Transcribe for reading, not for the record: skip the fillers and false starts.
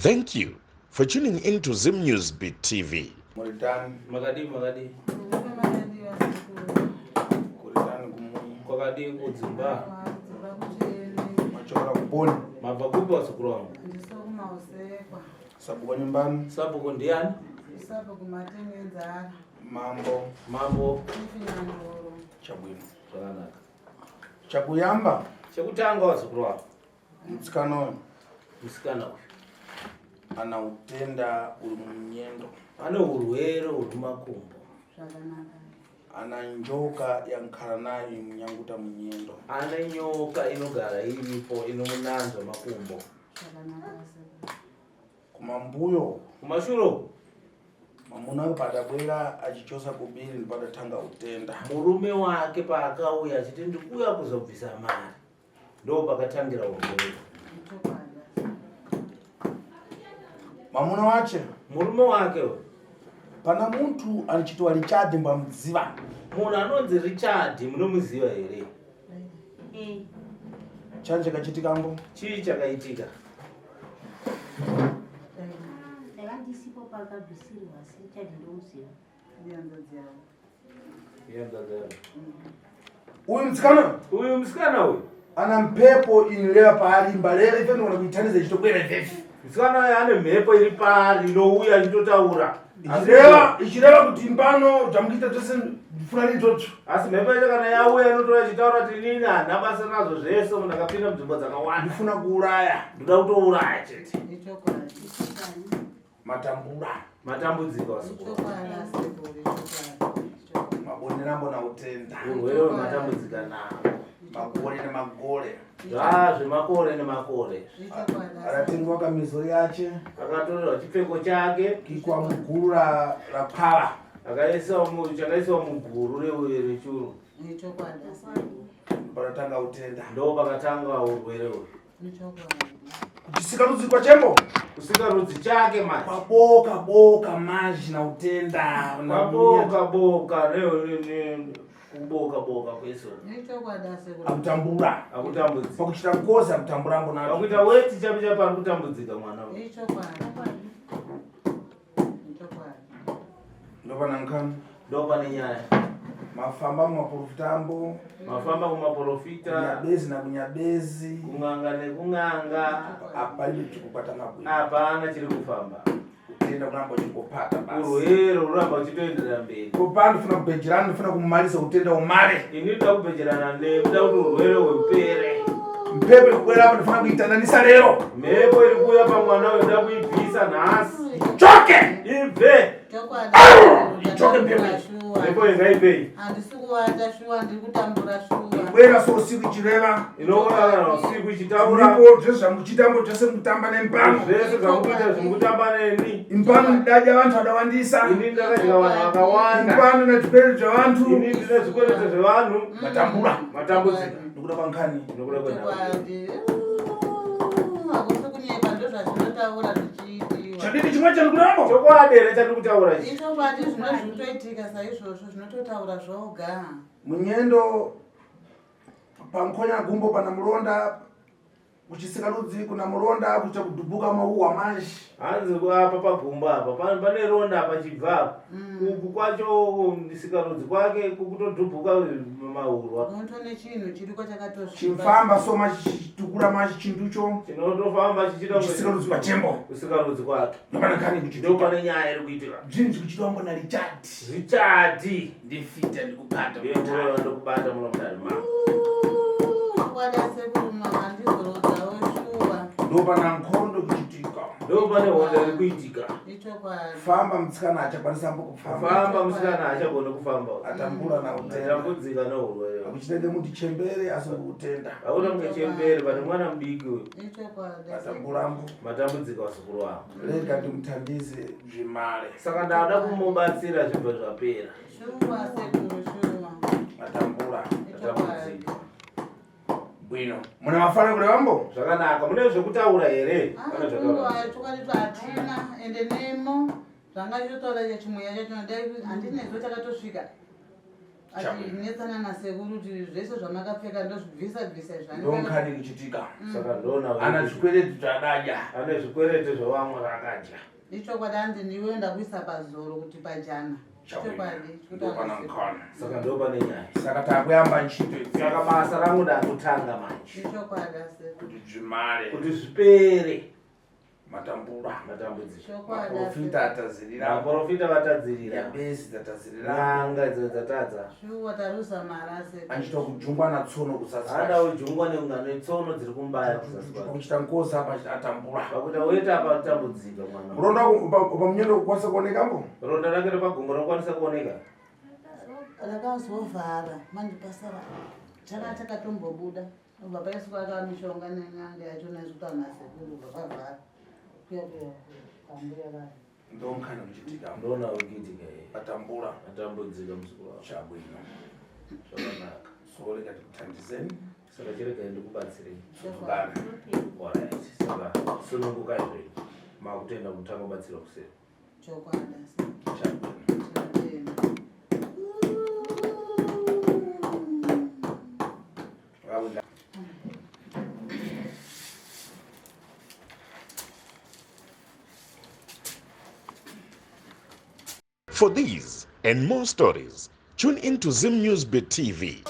Thank you for tuning in to Zim News Beat TV. Magadi. Magadi kudzimba. Machora kuponi. Mabva kupa sukuru. Sabuko nyumbani. Sabuko ndiani? Sabuko matengenzara. Mambo. Chabwino. Zvakanaka. Chakuyamba. Chekutanga wasukuru wako. Musikana ana utenda uri munyendo. Ana urwere uri makumbo. Zvakanaka. Ana njoka yankhala nayo munyanguta munyendo. Ana nyoka inogara iripo inomunanza makumbo. Zvakanaka. Kumambuyo. Kumashuro. Mamuna padabwera achichosa kubiri ndipadatanga utenda. Murume wake paakauya achiti ndikuya kuzobvisa mari. Ndo pakatangira urwere. Mamuna wache. Murume wake. Pana muntu alichitwa Richard mbamuziva. Munhu anonzi Richard munomuziva here? Chanje kachitika mbo? Chii chakaitika? Ndisipo pakabvisirwa Richard ndomuziva. Uyu msikana uyu ana mpepo inileva paalimba lero ife ndikuona kuitaniza ichitokwera ifefi. Msikana uyu ane mhepo iri paari inouya ichitotaura. Ichireva kuti mbano tamukuita tose ndifuna nitoto. Asi mhepo yacho kana yauya inotora ichitaura kuti inini hana basa nazvo zvese munhu akapinda munzvimbo dzakawanda. Ndifuna kuuraya. Ndoda kutouraya chete. Matambudziko asukuru. Mabonera mbona utenda. Urwere matambudzika nawo. Makore nemagore. Zvemakore nemakore. Aratengwa kamizori yache. Akatorerwa chipfeko chake. Kikwa muguru rapala. Chakaiswa muguru rechuru. Pakatanga utenda. Ndo pakatanga urwere uyu. Kusikarudzi kwa chembo. Kusikarudzi chake maji. Boka maji na utenda. Boka kuboka kweso. Akutambura. Akutambudzi. Pakuchita ngozi akutambura mbona. Pakuita weti chapi pari kutambudzika mwana we. Ndopana nkani. Ndopane nyaya. Mafamba mumaprofitambo. Mafamba kumaprofita. Kunyabezi na kunyabezi. Kunganga nekunganga. Apali chikupata mabwe. Hapana chiri kufamba. Utenda kuramba uchikopata basi. Urwere uramba uchitoenderera mberi. Kopano funa kubhejerana funa kumalisa utenda umare. Ini ndoda kubhejerana ndoda kuti urwere upere. Mpepo kubwera apa ndifuna kuitandanisa lero. Mhepo iri kuuya pamwana uyu ndoda kuibvisa nhasi. Choke! Ibve! Choke mpepo. Mhepo ingaibvei. Handisi kuwata shuwa ndiri kutambura shuwa. Bwera so usiku ichireva. Inoona usiku ichitaura. Ndipo zvese zvamuchitambo zvese mutamba nempano. Zvese zvamukuita zvimutamba neni. Impano ndidaja vantu vadawandisa. Ini ndakadya vanhu vakawanda. Impano nezvikwere zvevantu. Ini ndine zvikwere zvevanhu. Matambudziko. Ndikuda kwankani. Ndikuda kwendani. Hakusi kunyepa ndozvazvinotaura zvichiitiwa. Chadini chimwe chandikuramo? Chokwadere chandikutaura ichi. Izvo bati zvinotoitika saizvozvo zvinototaura zvoga. Munyendo pamkonya gumbo pana mulonda kuchisikarudzi kuna mulonda kucha kudhubuka mauwa manji. Hanzi apa pagumbo apa pane ronda pachibva. Uku kwacho ndisikarudzi kwake kukutodhubuka maurwa. Unotoone chinhu chiriko chakatosviba. Chifamba so machitukura machi chinducho. Chinotofamba chichita kusikarudzi pachembo. Kusikarudzi kwake. Ndopana kani kuchitika. Ndopane nyaya iri kuitika. Zvinhu kuchitika mbona Richard. Ndifita ndikubata. Ndokubata munomutari mama. Ndopana nkhondo kuchitika. Ndopane honda iri kuitika. Famba mtsikana achakwanisa kufamba. Famba mtsikana achagona kufamba. Atambura na utenda. Atambudzika nourwere. Akuchitende muti chembere asiri kutenda. Akuna kunge chembere pane mwana mudiki uyu. Atamburambo. Matambudziko asukuru wako. Rega ndimuthandize zvimare. Saka ndada kumubatsira zvibva zvapera. Atambura. Atambudzika. Bwino. Muna mafana kule wambo? Zvakanaka. Mune zvekutaura here? Kana zvakataura. Tukati atina ende nemo zvanga zvitotaura chimweya chacho handinezvo chakatosvika. achinetsana nasekuru kuti zvese zvamakapfeka ndozvibvisa ndonkani kuchitika saka ndona ana zvikwereti zvadadya ane zvikwereti zvavamwe vakadya ichokwadi andi niwenda kuisa pazoro kuti pajana chokwadi saka ndopane nyaya saka takuyamba ntchito saka basa ramuda kutanga manje ichokwadi kuti zvimare kuti zvipere matambudziko profita vatadzirira besi tatadzirira nyanga idzo dzatadza shuwa tarusa marase anchita kujungwa natsono kusasa ada ujungwa neungano tsono dziri kumbaya kusasa kuchita ngozi apa atambura pakuti weta apa tambudzika mwana ronda pa mnyendo kwasa kuoneka mbo ronda rake pagumbo rokwanisa kuoneka rakazovhara manje pasara chakatombobuda ubva paiswa akamishonga nenyanga yacho nezvikuti anasekuru vakavhara ndonkana kuchitika ndona ukitika atambura atambudzika musukuru chabwino zvakanaka so rega tikuthandizeni saka chirega ndikubatsirei zvakanaka alright saka sununguka izvei makutenda kutanga kubatsira kuseri chokwadi chabwino For these and more stories, tune in to Zim News Bit TV.